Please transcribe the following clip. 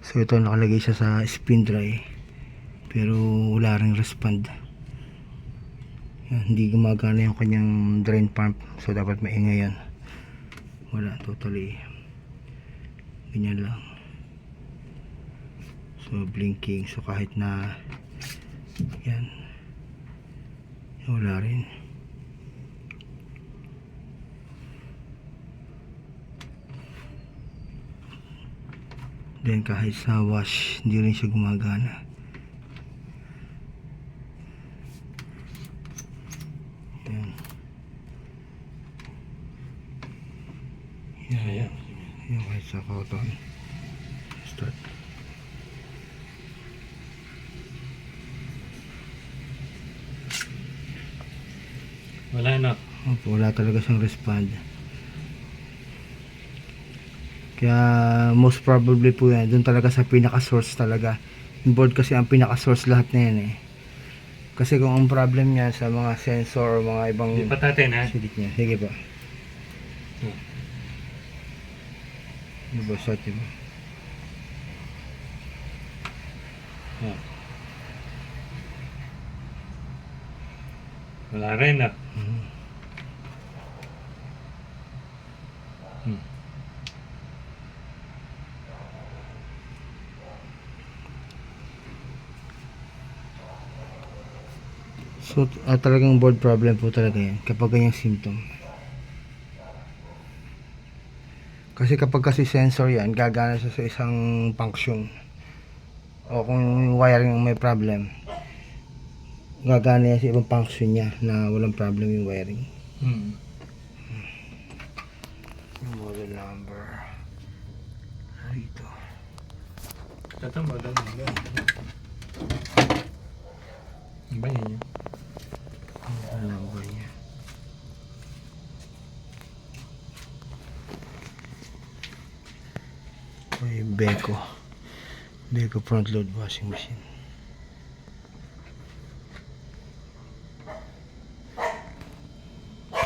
So ito nakalagay siya sa spin dry, pero wala ring respond. Yan, hindi gumagana yung kanyang drain pump, so dapat maingay yan. Wala, totally ganyan lang. So blinking, so kahit na yan, wala rin. Then kahit sa wash, hindi rin siya gumagana. Yan. Yan. Yan kahit sa cotton. Start. Wala na. Opo, wala talaga siyang respond. Kaya most probably po yan, dun talaga sa pinaka source talaga. Yung board kasi ang pinaka source lahat na yan eh. Kasi kung ang problem niya sa mga sensor o mga ibang Lipat natin ha. silik niya. Sige pa. Ano ba shot yun? Wala rin na. So talagang board problem po talaga yan kapag ganyang symptom. Kasi kapag kasi sensor yan, gagana siya sa isang function. O kung yung wiring ang may problem, gagana yan sa ibang function niya na walang problem yung wiring. Yung model number rito. Ito model number. Ano ba yun? Model number niya. May Beko front load washing machine.